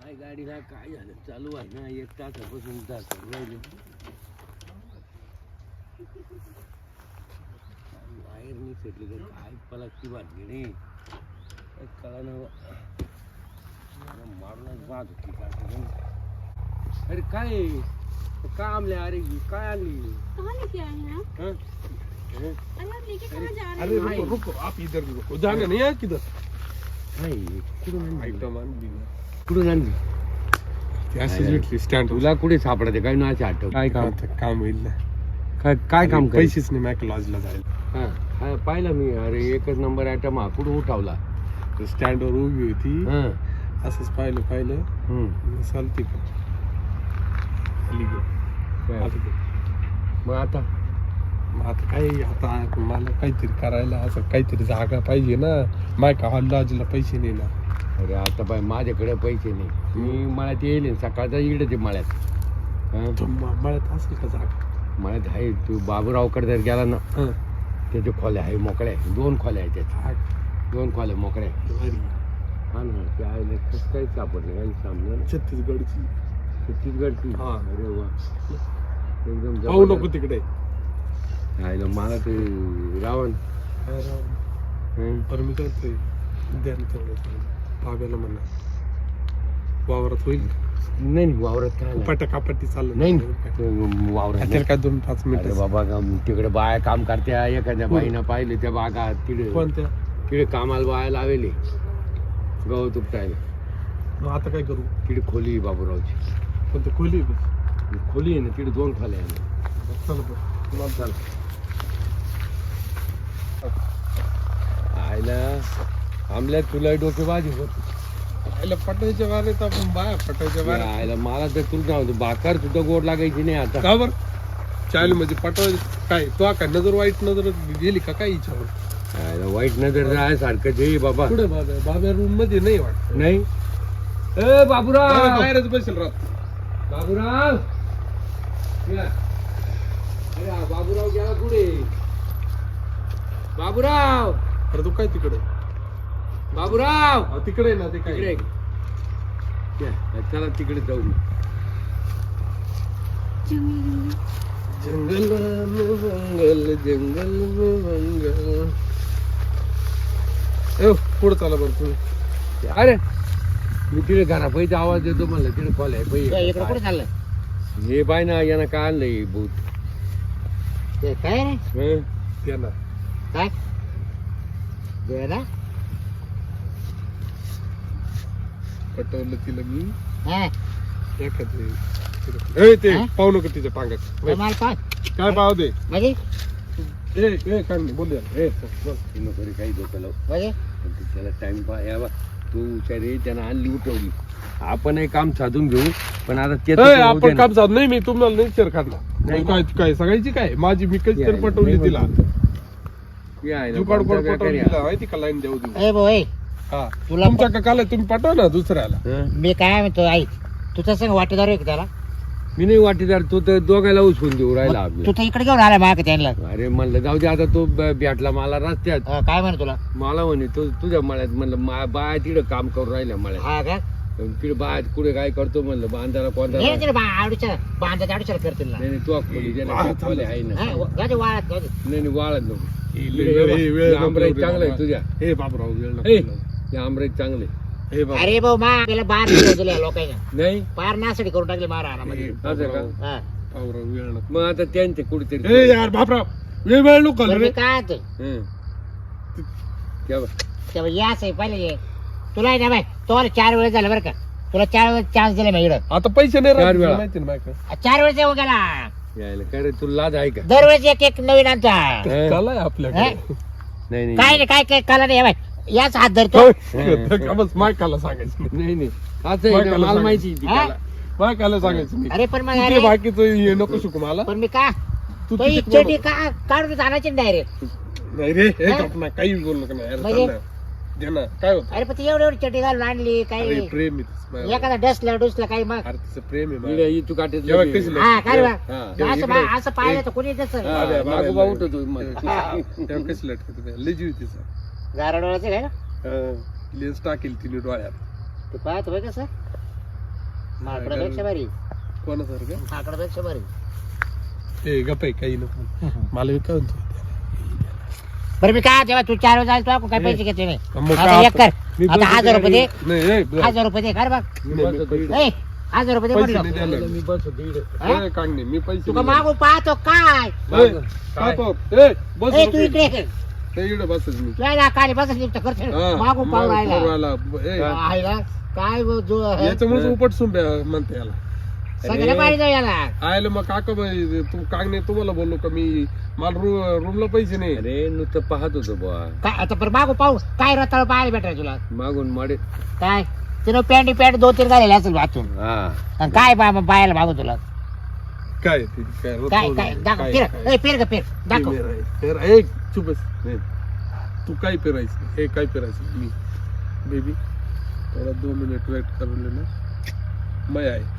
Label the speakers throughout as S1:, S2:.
S1: काय गाडीला काय झालं चालू आहे ना एक तासापासून राहिले बाहेर नाही फेटले काय पलाची बातमी नाही काय कळा ना मारूनच बाद होती काय अरे काय काय आमले अरे काय आणली
S2: कहाँ लेके आए हैं आप?
S1: हाँ? हाँ?
S2: अरे आप लेके कहाँ जा रहे
S3: अरे
S2: हैं?
S3: रुको रुको आप इधर रुको जाना नहीं है किधर
S1: नाही कुठून आणली
S3: आइटम आणली
S1: कुठून आणली
S3: असं भेटली स्टँड
S1: तुला कुठे सापडते काय ना आठव काय काम
S3: काम होईल ना
S1: काय काम कर
S3: पैसेच नाही मॅक लॉजला जायला
S1: हा पाहिलं मी अरे एकच नंबर आयटम हा कुठं उठावला
S3: स्टँडवर उभी होती
S1: हा
S3: असंच पाहिलं चालते का खाली गेली.
S1: काय?
S3: आली गेली.
S1: मग आता
S3: मग आता काय आता मला काहीतरी करायला असं काहीतरी जागा पाहिजे ना माय का हॉल लॉजला पैसे नाही ना
S1: अरे आता बाय माझ्याकडे पैसे नाही मी मळ्यात येईल सकाळचा इकडे ते मळ्यात हा?
S3: तो मळ्यात असेल का जागा
S1: मळ्यात आहे तू बाबूरावकडे जर गेला ना
S3: हं.
S1: त्याचे खोल्या आहे मोकळ्या आहे 2 खोल्या आहेत त्याच्या 2 खोल्या मोकळ्या आहे
S3: भारी.
S1: हा ना ते आहे कसं काही सापडलं काही सामने
S3: छत्तीसगडची
S1: छत्तीसगडची
S3: हा.
S1: अरे वा एकदम
S3: पाहू
S1: जबरदस्त.
S3: नको तिकडे
S1: आहे ना मला ते रावण हं?
S3: बरं मी करतोय ध्यान तेवढं बाब्याला म्हणा वावरात होईल
S1: नाही नाही, वावरात काय नाही.
S3: पटाकापट्टी चाललं
S1: नाही नाही, वावरात
S3: त्याला
S1: नाही.
S3: काय 2-5
S1: अरे
S3: मिनिट
S1: बाबा तिकडे बाया काम करत्या एखाद्या बाईनं पाहिले त्या बागा तिकडे
S3: कोणत्या
S1: तिकडे कामाला बाया लावेले गवत उपटायला
S3: मग आता काय करू
S1: तिकडे खोली आहे बाबूरावची
S3: कोणती खोली आहे बस
S1: खोली आहे ना तिकडे 2 खोल्या आहे ना.
S3: चला बरं
S1: चल आयला आमल्या तुला डोकेबाजी होत
S3: आईला पटायच्या वाऱ्यात आपण बाया पटायच्या वाऱ्यात
S1: आयला मला तर तुला नव्हतं भाकर सुद्धा गोड लागायची नाही आता
S3: का बरं चालेल म्हणजे पटवाय काय तो काय नजर वाईट नजर गेली का काय इच्छा
S1: आयला वाईट नजर आहे सारखं जे बाबा
S3: पुढे बाब्या रूम मध्ये नाही वाटत
S1: नाही ए बाबूराव
S3: बाहेरच बसेल राहत
S1: बाबूराव या. अरे हा बाबूराव गेला पुढे बाबूराव
S3: अरे तू काय तिकडे
S1: बाबूराव
S3: तिकडे ना ते
S1: तिकडे
S3: काय
S1: या, चला तिकडे जाऊ
S2: जंगल
S1: जंगल जंगल जंगल
S3: पुढे चला बरं तुम्ही
S1: अरे मी तिकडे घरा पैसे आवाज देतो म्हणलं तिकडे कॉल आहे
S2: इकडे कुठे
S1: पैसे
S2: चाललं
S1: हे बाय ना यानं काय आणलंय भूत
S2: ते काय रे
S1: हं?
S3: त्या ना
S2: काय दे ना
S3: पटवलं तिला मी
S2: हा
S3: एखादं ते
S2: हा?
S3: पाहू नको तिच्या टांगात
S2: माल पाय
S3: काय पाहू दे
S2: म्हणजे
S3: काय नाही बोलूया
S1: ती नको रे काही डोकं लावू.
S2: म्हणजे
S1: पण ते त्याला टाइम पा यावा तू रे त्यानं आणली उठवली आपणही काम साधून घेऊ पण आता ते तर होऊ दे
S3: आपण
S1: ना.
S3: काम साध नाही मी तुम्हाला नाही शेअर करणार
S1: नाही.
S3: काय काय सगळ्याची काय माझी मी कधी
S1: आहे,
S3: तरी पटवली
S1: नाही
S3: तिला
S1: हे आहे ना,
S3: जुगाड
S1: कोणता
S3: कोड
S1: काय
S3: पटवली
S1: करूया?
S3: तिला माहिती का लाईन देऊ देऊ
S2: ए भाऊ
S3: हा
S2: तुला
S3: तुमच्या काकाला तुम्ही पाठवा ना दुसऱ्याला
S1: हं?
S2: मी काय म्हणतो आई तू तसं वाटेदार आहे का त्याला
S1: मी नाही वाटेदार तू तर दोघायला उचकून देऊ राहिला
S2: तू
S1: आपल्या
S2: तर इकडे घेऊन आला माग त्यांना
S1: अरे म्हणलं जाऊ दे आता तो भेटला मला रस्त्यात
S2: काय म्हणे तुला
S1: मला म्हणे तो तुझ्या मळ्यात म्हणलं बाया तिकडे काम करून राहिल्या मळ्यात
S2: हा का
S1: तिकडे बाया कुठे काय करतो म्हणलं बांधायला कोणता
S2: नाही
S1: नाही
S2: तिला आवडीच्या बांधाच्या आवडीच्या करतील ना
S1: नाही तू खोली ज्याला खोले आहे ना
S2: हा, गाडी वाळत गाडी.
S1: नाही नाही वाळत नको
S3: वेळ
S1: आमराई चांगलं आहे तुझ्या
S3: हे बाबराव वेळ नको
S1: ए,
S3: लावू.
S1: ते आमराई चांगले
S3: हे बाबा
S2: अरे भाऊ मा त्याला बाहेर निघून दिल्या लोकांना
S1: नाही
S2: पार नासाठी करून टाकले मारा
S3: हे
S1: असं का?
S3: बाबराव,
S2: हा
S3: बाबराव, वेळ नको
S1: मग आता त्यांचे
S3: ए
S1: कुठेतरी
S3: यार बापराव वेळ नको
S2: बरं,
S3: रे
S2: मी काय म्हणतो
S1: हं. तेव्हा
S2: तेव्हा याच आहे पहिले ये. तुला आहे ना बाय तुम्हाला 4 वेळेस झालं बरं का तुला 4 वेळेस चान्स दिला मी इकडं
S3: आता पैसे नाही
S1: चार
S3: राहत
S1: वेळा.
S3: माहिती ना बायका
S2: 4 वेळेस येऊ गेला
S1: यायला काय रे तुला लाज आहे का
S2: दरवेळेस एक एक नवीन आणता
S1: हं?
S3: कला आहे आपल्याकडे
S1: नाही नाही
S2: काय नाही काय काय कला नाही बाय याच हात धरतो
S3: का बस मायकाला सांगायचं नाही.
S1: नाही नाही असं आहे ना,
S3: बायकाला
S1: मला
S3: सांग.
S1: माहिती आहे ती
S2: हा?
S1: कला.
S3: मायकाला सांगायचं नाही
S2: अरे पण मग
S3: तू
S2: अरे
S3: ते बाकीचं हे नको शिकू मला
S2: पण मी का
S3: तू
S2: तो
S3: तिथे
S2: चेटी का काढून आणायची डायरेक्ट
S3: नाही रे हे
S2: हा?
S3: गप ना काही बोलू नका ना यार
S2: म्हणजे?
S3: चाल ना. दे ना काय होत
S2: अरे पण ती एवढी एवढी चटी घालून आणली
S3: अरे
S2: काही
S3: प्रेम आहे तिचं माझ्यावर.
S2: एखादा डसला डुसला काही मग
S3: अरे तिचं प्रेम आहे
S1: इकडे
S3: माझ्यावर.
S1: ही तू काटेत
S3: जेव्हा
S1: लगे.
S3: कशी
S2: हा काय बा
S1: हा.
S2: असं
S3: इकडे-
S2: असं पाहिलं तर कोणी तसं
S1: हा,
S3: बाबा, बाबा,
S1: मागोबा
S3: बाबा.
S1: उठतो मग.
S3: तेव्हा कशी लटकत होती लय जीव तिचा
S2: गारा डोळ्याचं काय ना
S3: लेन्स टाकेल तिने डोळ्यात
S2: तू पाहतो बघ कसं माकडापेक्षा भारी
S3: कोणासारखं
S2: माकडापेक्षा भारी.
S3: ते गप आहे काही नको मला बी काय म्हणतो
S2: बरं मी काय तेव्हा तू 4 वेळा जायला तुला काय पैसे घेते नाही.
S3: मग
S2: आता
S3: काय
S2: एक कर
S3: मी
S2: आता 1000 रुपये दे.
S3: नाही नाही
S2: 1000 रुपये दे खरं बघ. ए 1000 रुपये दे
S3: पैसे
S2: म्हटलं.
S3: नाही द्यायला
S1: मी बस दीड
S2: हा?
S3: ए, कांगणे मी पैसे
S2: तुका
S3: नाही
S2: मागू पाहतो काय
S3: देणार. ए, काय पाहू? ए, बस
S2: ए तू
S3: नको.
S2: इकडे ये.
S3: ते इकडे बसच मी
S2: तुला ना खाली बसत नाही तर करते
S3: हा,
S2: मागू पाहू
S3: मागं
S2: राहिला.
S3: पाहू राहिला. ए,
S2: आईला काय जो
S3: याच्यामुळेच उपट सुंब्या म्हणते याला
S2: सगळ्या पाणी जाऊ याला.
S3: आयला मग काका बाई, तू कांगणे तुम्हाला बोललो का मी मला रूमला पैसे नाही
S1: अरे नुसतं पाहत होतो बुवा
S2: काय आता बरं मागू पाहू काय रताळ पाहायला भेटाय तुला
S1: मागून माडे.
S2: काय तिनं पॅन्ट 2-3 घालेले असेल वाचून
S1: हा
S2: आणि काय पाहायला मागू तुला
S3: काय ते काय
S2: काय काय दाखव फिर. ए फिर ग फिर दाखव.
S3: एक चुप बस. तू काय फिरायचं हे काय फिरायचं मी बेबी थोडा 2 मिनिट वेट करून ले ना मैं आहे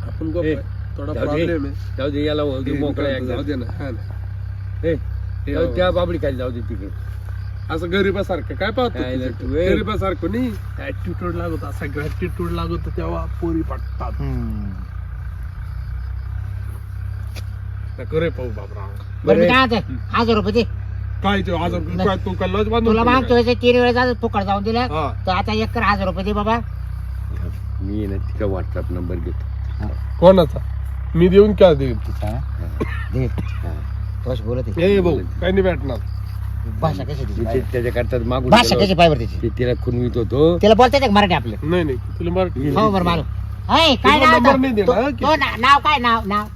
S3: आपण गप
S1: ए,
S3: थोडा
S1: जाऊ दे.
S3: प्रॉब्लेम आहे
S1: जाऊ दे याला होऊ दे, मोकळा एकदा.
S3: जाऊ दे ना हा ना.
S1: ए, जाऊ दे, त्या बाबडी खाली जाऊ दे तिकडे.
S3: असं गरीबासारखं काय पाहतो
S1: काय
S3: तुझं?
S1: तू, ए.
S3: गरीबासारखं नाही ऍटिट्यूड लागत असा ऍटिट्यूड लागत तेव्हा पोरी पटतात करे पाहू बाबरा
S2: बरं मी काय म्हणते 1000 रुपये दे.
S3: काय ते आज काय तू काय लज बांधून
S2: तुला मागतो 3 वेळा जात फुकट जाऊन दिला
S3: हा.
S2: तर आता एक कर 1000 रुपये दे बाबा.
S1: मी ना तिचा व्हॉट्सअप नंबर घेतो.
S3: कोणाचा मी देऊन काय देईन
S2: दे बस बोलत आहे.
S3: ए भाऊ काही नाही भेटणार
S2: भाषा कशी
S1: मी
S2: तिची?
S1: त्याच्या करता मागून
S2: भाषा
S1: गेलो.
S2: कशी पाहिजे तिची?
S1: ते तिला खुनवीत होतो.
S2: तिला बोलता येते का मराठी आपलं?
S3: नाही नाही तुला मराठी
S2: हो बरं मारू. काय
S3: तुझा
S2: नाव
S3: नंबर
S2: होतं?
S3: नाही दिला, हा, की?
S2: तो नाव काय नाव नाव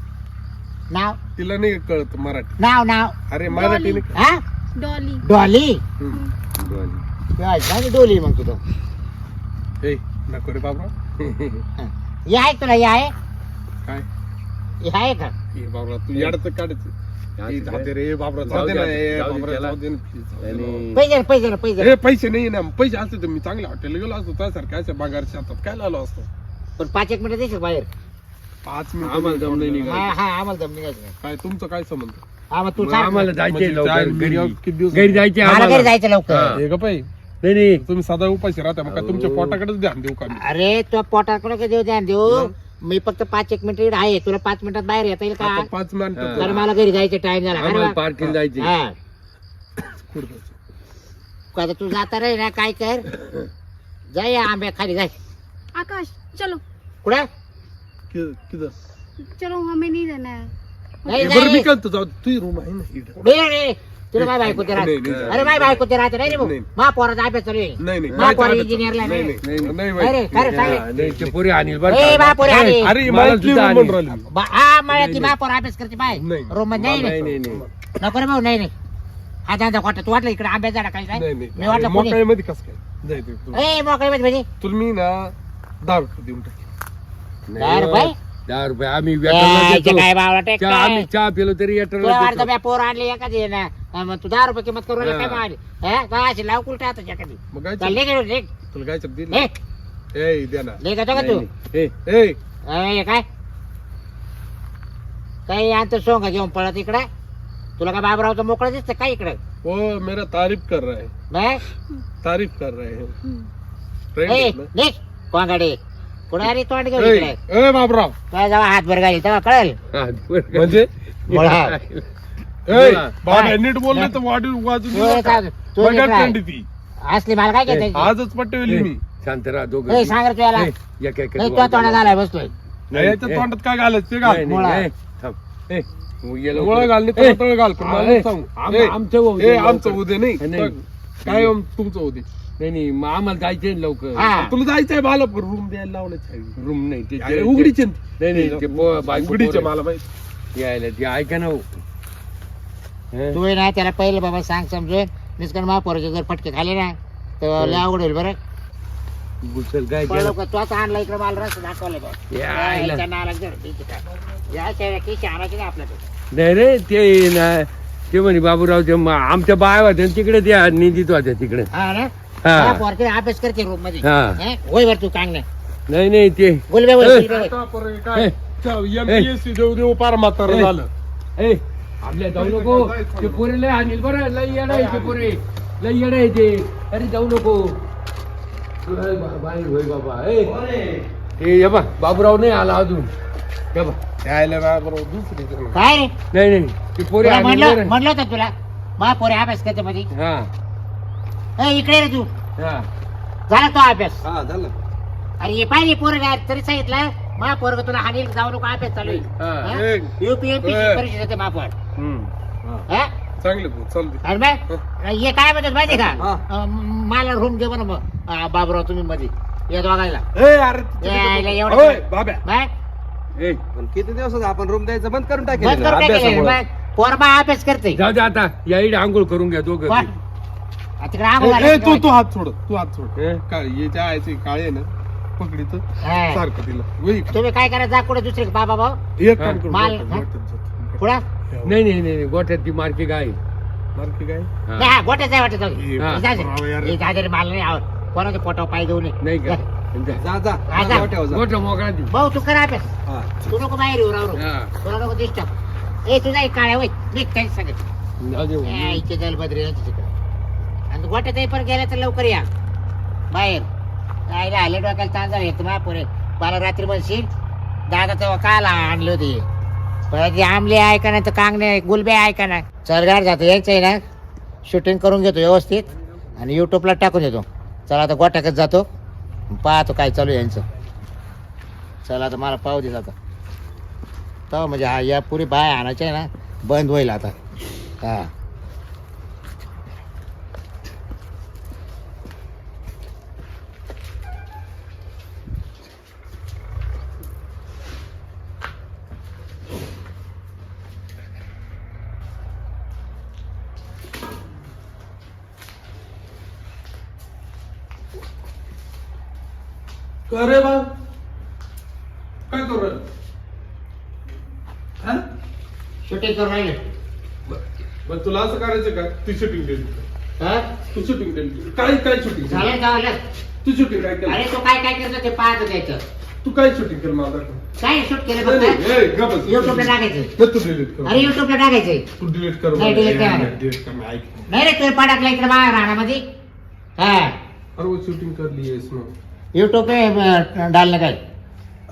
S2: नाव
S3: तिला नाही कळत मराठी
S2: नाव
S3: अरे मराठी नाही
S2: हा
S4: डॉली.
S2: डॉली
S1: दोन.
S2: डोली मग तुझं
S3: ए नको रे बाबरा
S2: हे आहे तुला हे आहे
S3: काय
S2: हे आहे का
S3: ए बाबरा तू याडचं काढायचं ए, जाते रे बाबरा जाऊ दे ना ए,
S1: जाऊ दे
S3: बाबरा,
S1: त्याला.
S3: जाऊ दे ना, please, जाऊ दे ना.
S1: आणि
S2: पैसे
S3: ए पैसे नाही ना पैसे असते तर मी चांगल्या हॉटेलला गेलो असतो त्यासारख्या अशा बागार शेतात काय लावलो असतो
S2: पण 5-1 मिनिटं देशील बाहेर.
S3: 5
S1: आम्हाला जम नाही निघायचं.
S2: हा हा आम्हाला जम निघायचं नाही.
S3: काय तुमचं काय संबंध
S2: हा मग तू
S1: मग
S2: सांग.
S1: आम्हाला जायचंय
S3: म्हणजे
S1: लवकर
S3: चार
S1: घरी.
S3: मिनिटं किती दिवस
S1: घरी जायचे
S2: मला
S1: आम्हाला.
S2: घरी जायचं लवकर.
S1: हा.
S3: हे का पाई
S1: नाही नाही
S3: तुम्ही सदा उपाशी राहता मग काय तुमच्या पोटाकडेच ध्यान देऊ का मी
S2: अरे तो पोटाकडे काय देऊ ध्यान देऊ मी फक्त 5-1 मिनिट आहे तुला 5 मिनिटात बाहेर येता येईल का?
S3: आता 5 मिनिटं
S2: तर मला घरी जायचं टाइम झाला
S1: आम्हाला
S2: अरे वा.
S1: पार्किंग जायचे.
S2: हा
S3: कुठं जायचं?
S2: आता तू जाता रे ना काय कर जाय आंब्या खाली जाय.
S4: आकाश चलो
S2: कुठं
S3: किधर
S4: चलो हमें नहीं जाना है.
S2: नाही
S3: हे बरं मी
S2: नाही.
S3: काय तुझा तुझी रूम आहे ना इकडं.
S2: नाही, नाही. तुला माय बायको ते राहते.
S3: नाही, नाही.
S2: अरे माय बायको ते राहते नाही रे भाऊ.
S3: नाही.
S2: मा पोराचा अभ्यास चालू आहे.
S3: नाही नाही
S2: मा पोरा
S3: नाही,
S2: इंजिनियरला
S3: नाही
S2: नाही.
S3: नाही नाही
S2: नाही रे,
S3: बाई.
S2: खरं सांग.
S1: हा, नाही, ते पोरी आणील बरं
S2: ए,
S1: का?
S2: बा पोरी आणील.
S3: अरे
S1: मला
S3: मला
S1: सुद्धा
S3: म्हणून राहिली मी.
S2: हा मला ती मा पोरा अभ्यास करते बाय
S3: नाही.
S2: रूम मध्ये नाही
S1: नाही
S2: नाही.
S1: नाही नाही
S2: नको रे भाऊ नाही नाही हा दादा खोटा तू वाटलं इकडे आंब्या झाडा काही
S3: नाही
S2: काय
S3: नाही
S2: मी वाटलं कोणी-
S3: मोकळ्यामध्ये कसं काय जायचं तू.
S2: ए मोकळे म्हणजे
S3: तुला मी ना 10 रुपये देऊन टाक
S2: 10 रुपये?
S1: 10 रुपये आम्ही
S2: ए,
S1: वेटरला
S2: इथे
S1: देतो.
S2: काय बावळा टेक
S1: चहा-
S2: काय
S1: आम्ही चहा पिलो तरी
S2: तुला
S1: वेटरला
S2: वाटतं
S1: देतो.
S2: मी पोर आणली एखादी ना मग तू 10 रुपये किंमत करू राहिला काय
S1: हा.
S2: मागली काय अशी लाव कुलटा आता एखादी
S3: मग काय
S2: चालले गेलो
S3: तुला काय चप दिली
S2: ले
S3: ए द्या ना
S2: ले जातो का तू
S1: नाही, नाही. ए,
S3: ए
S2: ए, काय काही आणतो सोंग घेऊन पळत इकडे तुला काय बाबरावचं मोकळं दिसतं काय इकडे
S3: वो मेरा तारीफ कर रहा है
S2: नाही
S3: तारीफ कर रहे हैं
S4: हम्म.
S3: फ्रेंड
S2: ए
S3: आहेत ना?
S2: निघ कोंगाडे कुठे आली तोंड घेऊन
S3: ए,
S2: इकडे
S3: ए बाबराव
S2: काय जेव्हा हात भर घाली तेव्हा कळेल
S1: हा, बरं का?
S3: म्हणजे
S2: मुळा.
S3: ए
S1: बोला.
S3: बाबा
S2: काय?
S3: नीट बोलले तर वाजून वाजून
S2: तू
S3: दिलं का?
S2: एक- तू
S3: बघा
S2: एक राह.
S3: थंडी ती
S2: असली मला काय घेते
S3: आजच पटवली मी
S1: शांत राहा दोघं.
S2: ए सांग रे तू याला
S1: ए, एक- एक-
S2: नाही तो तोंडा झालाय बसतोय
S1: नाही,
S3: याच्या
S1: ए,
S3: तोंडात काय घालायचं ते
S1: नाही,
S3: घाल
S1: नाही,
S2: मुळा.
S1: ए, थांब. ए, मग ये लवकर.
S3: मुळा घालणे
S1: ए,
S3: तर घाल पण मला
S1: ए,
S3: नाही सांगू
S1: आमचं होऊ दे
S3: ए
S1: लवकर.
S3: आमचं उद्या नाही
S1: नाही.
S3: काय तुमचं उद्या
S1: नाही नाही मग आम्हाला जायचंय लवकर.
S2: हा.
S3: तुला जायचंय मला रूम द्यायला लावण्याची
S1: रूम नाही ते-
S3: आहे उघडीचे
S1: नाही नाही ते बायको
S3: उघडीचे
S1: पोरं
S3: मला माहिती
S1: यायला ते ऐका ना हो. हं?
S2: तू ना त्याला पहिले बाबा सांग समजून निस्कन महापौराचे जर फटके खाले ना तर लय अवघड होईल बरं
S1: गुसल काय
S2: पळलो
S1: केलं?
S2: का तू आता आणला इकडे मला रस्ता दाखवलं बघ.
S1: यायला.
S2: याच्या नाला जड, ठीक आहे काय. याच्या खिशी आणायची का आपल्याकडे
S1: नाही रे ते ना ते म्हणे बाबूराव ते आमच्या बाया होत्या ना तिकडे त्या निधीत होत्या तिकडे.
S2: हा ना
S1: हा.
S2: महापौरचे अभ्यास करते रूम मध्ये
S1: हा.
S2: हं? होय बरं तू कांग नाही
S1: नाही नाही ते
S2: गुलबे होय,
S1: ए.
S2: गुलबे होय.
S3: काय MPSC देऊ देऊ पार म्हातारं
S1: ए.
S3: झालं
S1: ए आपल्या जाऊ नको ते पोरे लय आणील बरं लय येडा आहे ते पोरे लय येडा आहे ते अरे जाऊ नको बाहेर होय बाबा ए हे बा बाबूराव नाही आला अजून हे बा
S3: यायला ना बरोबर दुसरी जण.
S2: काय रे
S1: नाही नाही ती पोरी
S2: तुला
S1: आली
S2: म्हणलं
S1: बरं.
S2: म्हणलं होतं तुला मा पोरे अभ्यास करते मध्ये
S1: हा
S2: इकडे रे तू
S1: हा
S2: झाला तो अभ्यास
S3: हा झालं.
S2: अरे हे पाहिजे पोरं तरी सांगितलं मा पोरग तुला हानी जाऊ नको अभ्यास चालू
S1: हा.
S3: ए,
S2: युपीएमपीसी
S3: ए.
S2: परीक्षा देते मापड
S1: हम्म.
S3: चांगले भाऊ चालते.
S2: आणि मग हे काय म्हणतात माहिती का
S3: हा.
S2: मला रूम दे बरं मग बाबूराव तुम्ही मध्ये या दोघायला
S3: ए अरे
S2: यायला एवढं
S3: ओय, बाब्या
S2: मग
S1: ए,
S5: पण किती दिवसात आपण रूम द्यायचं बंद करून
S2: बंद
S5: टाकेल
S2: करून टाकेल.
S5: अभ्यासामुळं.
S2: मग पोरबा अभ्यास करते
S1: जाऊ दे आता या इकडे आंघोळ करून घ्या दोघं
S2: कोण? तिकडे आंघोळ
S3: ए,
S2: घालायची
S3: तू तू हात सोड तू हात सोड
S1: ए?
S3: काय याच्या आयचे काळे आहे ना पकडीत
S2: हा.
S3: सारखं तिला वही
S2: तुम्ही काय करा जा कुठे दुसरे बाबा भाऊ
S3: एक काम करू
S2: माल,
S3: गोट्यात,
S2: हा?
S3: गोट्यात जातो.
S2: पुढं
S1: नाही नाही नाही गोठ्यात ती मार्की गाय
S3: मार्के काय
S1: हा.
S2: नाही, हा गोट्यात जाय वाटत
S3: हा. बरोबर यार.
S2: दादर मला नाही आवड कोणाच्या पोटावर पाय देऊ नये
S1: नाही का
S5: जा जा
S2: हा, जा.
S5: गोठ्यावर जा.
S1: गोठा मोकळा ती
S2: भाऊ तू करा अभ्यास
S5: हा.
S2: तू नको बाहेर येऊ राहू
S1: हा.
S2: तुला नको डिस्टर्ब ए तुझा एक काळ्या वय मी काही सांगत
S1: जाऊ दे.
S2: इथे दल बद्री यांच्या तिकडे आणि गोट्यात पण गेल्या तर लवकर या बाहेर काय आले डोक्याला ताण झाला येतो महापुरे मला रात्री म्हणशील दादा तेव्हा काला आणले होते पण ते आमले ऐका नाही तर कांगणे गुलबे ऐका ना चलगार जातो यायचं आहे ना शूटिंग करून घेतो व्यवस्थित आणि युट्यूबला टाकून देतो चला आता गोट्याकच जातो पाहतो काय चालू आहे यांचं चला आता मला पाहू दे आता तेव्हा म्हणजे हा या पुरी बाय आणायचं आहे ना बंद होईल आता हा
S3: अरे बा काय करू राहिलं? हा?
S2: शूटिंग करून राहिले
S3: मग तुला असं करायचं का ती शूटिंग दिली
S2: हा?
S3: तू शूटिंग दिली काय काय शूटिंग
S2: झालं झालं
S3: तू शूटिंग काय केलं
S2: अरे तो काय काय करतो ते पाहतो त्याचं
S3: तू काय शूटिंग केलं मला दाखव.
S2: काय शूट केलं
S3: नाही, नाही,
S2: फक्त
S3: ए, गप बस.
S2: युट्यूबला टाकायचं
S3: नाही, तू डिलीट कर
S2: अरे युट्यूबला टाकायचंय
S3: तू डिलीट कर
S2: नाही, delete करा.
S3: डिलीट कर मैं ऐक
S2: नाही रे तुझ्या पाडातला इकडे बाहेर राहण्यामध्ये हा
S3: अरे वो शूटिंग कर ली है इसमें
S2: युट्यूब पे डालणं काय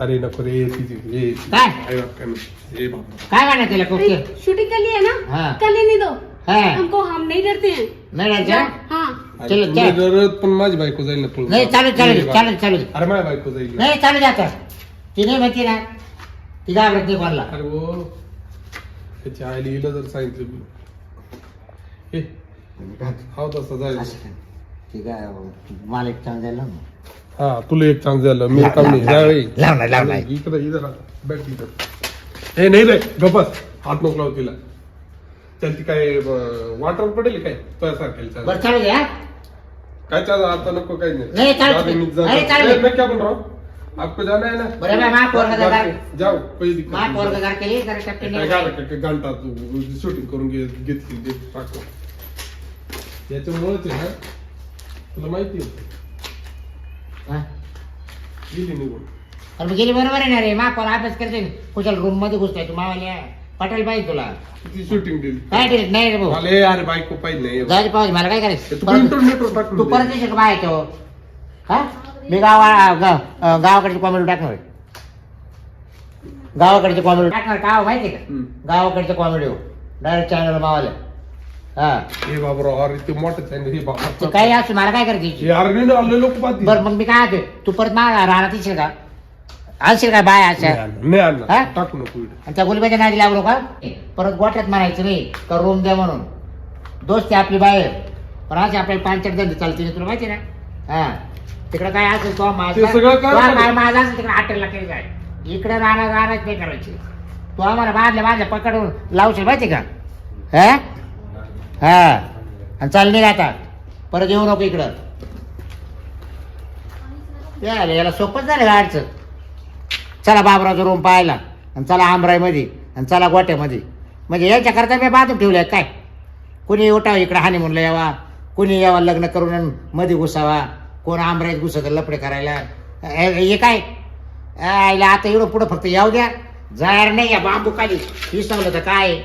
S3: अरे नको रे तिची ये
S2: काय?
S3: अरे बाप काय नाही. ए बाप
S2: काय म्हणा त्याला खूप
S4: शूटिंग कर ली है ना
S2: हाँ।
S4: कर लेने दो
S2: हा
S4: हमको हम नहीं डरते हैं
S2: नाही राहायचं?
S4: हाँ
S3: अरे
S2: चलो,
S3: तुला
S2: चल.
S3: जरूरत पण माझी बायको जाईल ना पळून.
S2: नाही चालू चालू चालू चालू
S3: अरे माझी बायको जाईल ना.
S2: नाही चालू जातं ती नाही माहिती ना ती घाबरत नाही कोणाला
S3: अरे वो त्याच्या आईला हिला जर सांगितलं मी. ए हा तसं जाईल
S2: ती काय मला एक चांगलं द्यायला ना.
S3: हा तुला एक चान्स द्यायला मी काम नाही जावे
S2: लावणार लावणार
S3: इकडे इथं बॅट इथं हे नाही रे गपस हात नको लाव तिला चल ती काय वाटर पडेल काय तुझ्यासारख्या
S2: बरं चालू द्या
S3: काय चाल आता नको काही
S2: नहीं, चालू
S3: जाओ,
S2: दे.
S3: मैं जा-
S2: अरे, चालू दे.
S3: मैं क्या बोल रहा हूँ आपको जाना है ना
S2: बरं, मैं वहाँ पोरगा
S3: जाओ,
S2: जाणार.
S3: जाओ कोई दिक्कत
S2: मा
S3: नहीं.
S2: पोरगा घर केली जरा टप्पी
S3: काय घंटा तू शूटिंग करून घेतली टाकतो याच्यामुळेच आहे ना तुला माहिती आहे गेली निघून
S2: अरे मग गेली बरोबर आहे ना रे मा पोर अभ्यास करते कुशाल रूम मध्ये घुसताय तू मावाल्या पटेल पाहिजे तुला
S3: ती शूटिंग दिली
S2: काय डिलीट नाही रे भाऊ
S3: मला हे अरे बायको पाहिजे नाही
S2: जाऊ दे पाहू दे, मला काय
S3: तू
S2: करायचं परत-
S3: इंटरनेटवर टाकून
S2: तू
S3: दे.
S2: परत येशील का बाहेर तो हा मी गावाकडची कॉमेडी टाकणार आहे. गावाकडची कॉमेडी टाकणार का माहिती का
S3: हम्म.
S2: गावाकडचं कॉमेडी हो डायरेक्ट चॅनल मावाल्या हा
S3: हे बाबराव अरे ते मोठं चॅनल हे बाबा
S2: तू काही असू मला काय करायची
S3: हे अरे आले लोक पाहतील
S2: बरं मग मी काय म्हणते तू परत मला राहणार येशील का आणशील का बाय अशा
S3: नाही
S2: हा?
S3: आणणार टाकू नको इकडे.
S2: आणि त्या गुलब्याच्या नादी लागलो का परत गोठ्यात म्हणायचं नाही का रूम द्या म्हणून दोस्ती आपली बाहेर पण असे आपल्याला पांचट धंदे चालते ना, तुला माहिती ना हा तिकडे काय असेल तो माझा
S3: ते सगळं कर.
S2: काय माझा असेल तिकडे हॉटेलला केली जाय इकडे राहणार नाही करायची तू आम्हाला बादल्या पकडून लावशील माहिती का हा हा आणि चाल नाही आता परत येऊ नको इकडं याला सोपंच झालं गाडचं चला बाबरावचा रूम पाहायला आणि चला आमराईमध्ये आणि चला गोट्यामध्ये म्हणजे याच्याकरता मी बांधून ठेवलंय काय कुणी उठावं इकडं हानी म्हणलं यावा कुणी यावा लग्न करून आणि मध्ये घुसावा कोण आमराईत घुसत लपडे करायला हे काय आईला आता एवढं पुढं फक्त याव द्या जाणार नाही या बांबू खाली विसरलं तर काय